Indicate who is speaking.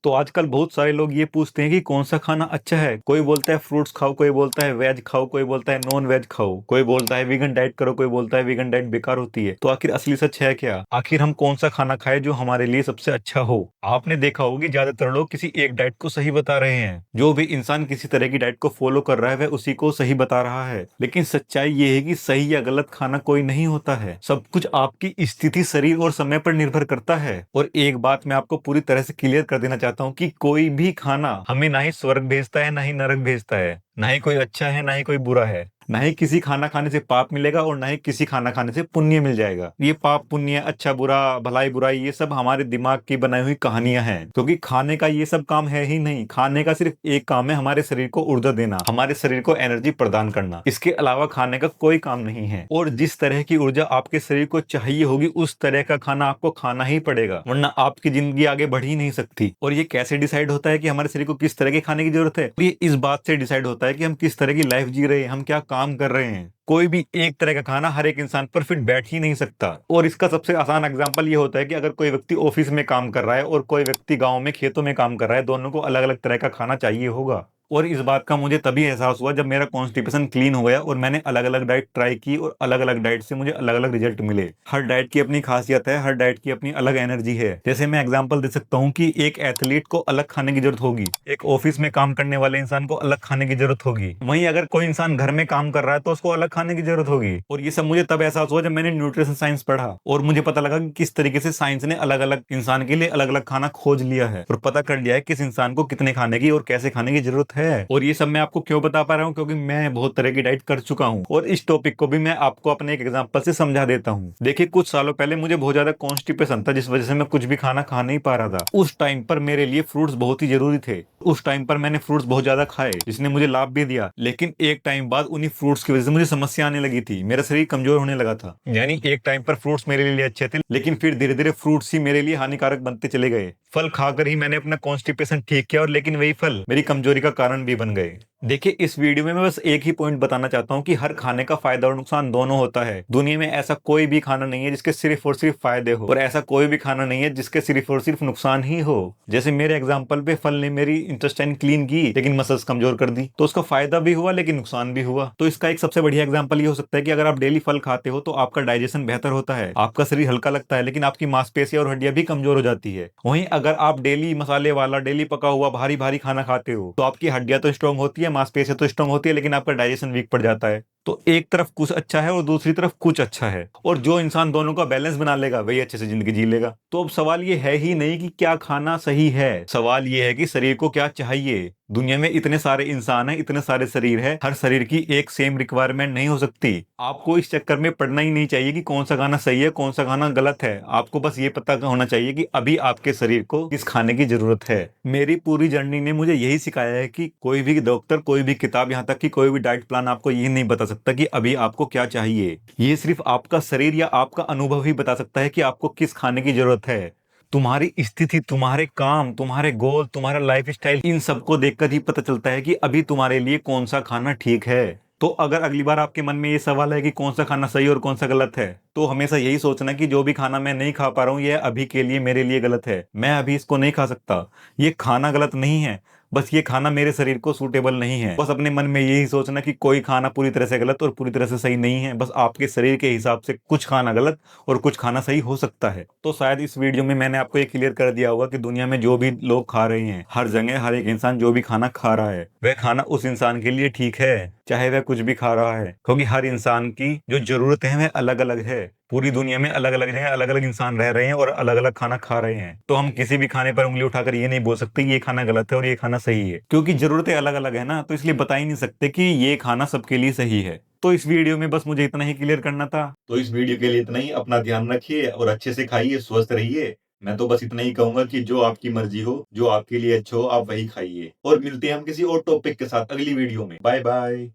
Speaker 1: तो आजकल बहुत सारे लोग ये पूछते हैं कि कौन सा खाना अच्छा है। कोई बोलता है फ्रूट्स खाओ, कोई बोलता है वेज खाओ, कोई बोलता है नॉन वेज खाओ, कोई बोलता है वीगन डाइट करो, कोई बोलता है वीगन डाइट बेकार होती है। तो आखिर असली सच है क्या? आखिर हम कौन सा खाना खाएं जो हमारे लिए सबसे अच्छा हो? आपने देखा होगा कि ज्यादातर लोग किसी एक डाइट को सही बता रहे हैं। जो भी इंसान किसी तरह की डाइट को फॉलो कर रहा है वह उसी को सही बता रहा है, लेकिन सच्चाई ये है कि सही या गलत खाना कोई नहीं होता है। सब कुछ आपकी स्थिति, शरीर और समय पर निर्भर करता है। और एक बात मैं आपको पूरी तरह से क्लियर कर देना चाहता हूँ कि कोई भी खाना हमें ना ही स्वर्ग भेजता है, ना ही नरक भेजता है। ना ही कोई अच्छा है, ना ही कोई बुरा है। ना ही किसी खाना खाने से पाप मिलेगा और ना ही किसी खाना खाने से पुण्य मिल जाएगा। ये पाप पुण्य, अच्छा बुरा, भलाई बुराई, ये सब हमारे दिमाग की बनाई हुई कहानियां हैं। क्योंकि खाने का ये सब काम है ही नहीं। खाने का सिर्फ एक काम है, हमारे शरीर को ऊर्जा देना, हमारे शरीर को एनर्जी प्रदान करना। इसके अलावा खाने का कोई काम नहीं है। और जिस तरह की ऊर्जा आपके शरीर को चाहिए होगी उस तरह का खाना आपको खाना ही पड़ेगा, वरना आपकी जिंदगी आगे बढ़ ही नहीं सकती। और ये कैसे डिसाइड होता है कि हमारे शरीर को किस तरह के खाने की जरूरत है? ये इस बात से डिसाइड होता है कि हम किस तरह की लाइफ जी रहे हैं, हम क्या काम कर रहे हैं। कोई भी एक तरह का खाना हर एक इंसान पर फिट बैठ ही नहीं सकता। और इसका सबसे आसान एग्जांपल ये होता है कि अगर कोई व्यक्ति ऑफिस में काम कर रहा है और कोई व्यक्ति गांव में खेतों में काम कर रहा है, दोनों को अलग अलग तरह का खाना चाहिए होगा। और इस बात का मुझे तभी एहसास हुआ जब मेरा कॉन्स्टिपेशन क्लीन हो गया और मैंने अलग अलग डाइट ट्राई की और अलग अलग डाइट से मुझे अलग अलग रिजल्ट मिले। हर डाइट की अपनी खासियत है, हर डाइट की अपनी अलग एनर्जी है। जैसे मैं एग्जांपल दे सकता हूँ कि एक एथलीट को अलग खाने की जरूरत होगी, एक ऑफिस में काम करने वाले इंसान को अलग खाने की जरूरत होगी, वहीं अगर कोई इंसान घर में काम कर रहा है तो उसको अलग खाने की जरूरत होगी। और ये सब मुझे तब एहसास हुआ जब मैंने न्यूट्रिशन साइंस पढ़ा और मुझे पता लगा कि किस तरीके से साइंस ने अलग अलग इंसान के लिए अलग अलग खाना खोज लिया है और पता कर लिया है किस इंसान को कितने खाने की और कैसे खाने की जरूरत है। और ये सब मैं आपको क्यों बता पा रहा हूँ? क्योंकि मैं बहुत तरह की डाइट कर चुका हूँ और इस टॉपिक को भी मैं आपको अपने एक एग्जांपल से समझा देता हूँ। देखिए, कुछ सालों पहले मुझे बहुत ज्यादा कॉन्स्टिपेशन था, जिस वजह से मैं कुछ भी खाना खा नहीं पा रहा था। उस टाइम पर मेरे लिए फ्रूट्स बहुत ही जरूरी थे। उस टाइम पर मैंने फ्रूट्स बहुत ज्यादा खाए, जिसने मुझे लाभ भी दिया। लेकिन एक टाइम बाद उन्हीं फ्रूट्स की वजह से मुझे समस्या आने लगी थी, मेरा शरीर कमजोर होने लगा था। यानी एक टाइम पर फ्रूट्स मेरे लिए अच्छे थे, लेकिन फिर धीरे धीरे फ्रूट्स ही मेरे लिए हानिकारक बनते चले गए। फल खाकर ही मैंने अपना कॉन्स्टिपेशन ठीक किया, और लेकिन वही फल मेरी कमजोरी का कारण भी बन गए। देखिए, इस वीडियो में मैं बस एक ही पॉइंट बताना चाहता हूँ कि हर खाने का फायदा और नुकसान दोनों होता है। दुनिया में ऐसा कोई भी खाना नहीं है जिसके सिर्फ और सिर्फ फायदे हो, और ऐसा कोई भी खाना नहीं है जिसके सिर्फ और सिर्फ नुकसान ही हो। जैसे मेरे एग्जांपल पे फल ने मेरी इंटेस्टाइन क्लीन की लेकिन मसल्स कमजोर कर दी, तो उसका फायदा भी हुआ लेकिन नुकसान भी हुआ। तो इसका एक सबसे बढ़िया एग्जांपल ये हो सकता है कि अगर आप डेली फल खाते हो तो आपका डाइजेशन बेहतर होता है, आपका शरीर हल्का लगता है, लेकिन आपकी मांसपेशियां और हड्डियां भी कमजोर हो जाती है। वहीं अगर आप डेली मसाले वाला, डेली पका हुआ भारी भारी खाना खाते हो तो आपकी हड्डियां तो स्ट्रांग होती है, मांसपेशियां तो स्ट्रांग होती है, लेकिन आपका डाइजेशन वीक पड़ जाता है। तो एक तरफ कुछ अच्छा है और दूसरी तरफ कुछ अच्छा है, और जो इंसान दोनों का बैलेंस बना लेगा वही अच्छे से जिंदगी जी लेगा। तो अब सवाल ये है ही नहीं कि क्या खाना सही है, सवाल ये है कि शरीर को क्या चाहिए। दुनिया में इतने सारे इंसान हैं, इतने सारे शरीर है, हर शरीर की एक सेम रिक्वायरमेंट नहीं हो सकती। आपको इस चक्कर में पड़ना ही नहीं चाहिए कि कौन सा खाना सही है, कौन सा खाना गलत है। आपको बस ये पता होना चाहिए कि अभी आपके शरीर को किस खाने की जरूरत है। मेरी पूरी जर्नी ने मुझे यही सिखाया है कि कोई भी डॉक्टर, कोई भी किताब, यहाँ तक कि कोई भी डाइट प्लान आपको ये नहीं बता सकता कि अभी आपको क्या चाहिए। ये सिर्फ आपका शरीर या आपका अनुभव ही बता सकता है कि आपको किस खाने की जरूरत है। तुम्हारी स्थिति, तुम्हारे काम, तुम्हारे गोल, तुम्हारा लाइफ स्टाइल, इन सबको देखकर ही पता चलता है कि अभी तुम्हारे लिए कौन सा खाना ठीक है। तो अगर अगली बार आपके मन में ये सवाल है कि कौन सा खाना सही और कौन सा गलत है, तो हमेशा यही सोचना कि जो भी खाना मैं नहीं खा पा रहा हूँ यह अभी के लिए मेरे लिए गलत है, मैं अभी इसको नहीं खा सकता। ये खाना गलत नहीं है, बस ये खाना मेरे शरीर को सूटेबल नहीं है। बस अपने मन में यही सोचना कि कोई खाना पूरी तरह से गलत और पूरी तरह से सही नहीं है। बस आपके शरीर के हिसाब से कुछ खाना गलत और कुछ खाना सही हो सकता है। तो शायद इस वीडियो में मैंने आपको ये क्लियर कर दिया होगा कि दुनिया में जो भी लोग खा रहे हैं, हर जगह हर एक इंसान जो भी खाना खा रहा है वह खाना उस इंसान के लिए ठीक है, चाहे वह कुछ भी खा रहा है। क्योंकि हर इंसान की जो जरूरत है वह अलग अलग है। पूरी दुनिया में अलग अलग जगह अलग अलग इंसान रह रहे हैं और अलग अलग खाना खा रहे हैं। तो हम किसी भी खाने पर उंगली उठाकर ये नहीं बोल सकते कि ये खाना गलत है और ये खाना सही है, क्योंकि जरूरतें अलग अलग है ना। तो इसलिए बता ही नहीं सकते कि ये खाना सबके लिए सही है। तो इस वीडियो में बस मुझे इतना ही क्लियर करना था। तो इस वीडियो के लिए इतना ही। अपना ध्यान रखिए और अच्छे से खाइए, स्वस्थ रहिए। मैं तो बस इतना ही कहूंगा कि जो आपकी मर्जी हो, जो आपके लिए अच्छा हो, आप वही खाइए। और मिलते हैं हम किसी और टॉपिक के साथ अगली वीडियो में। Bye bye.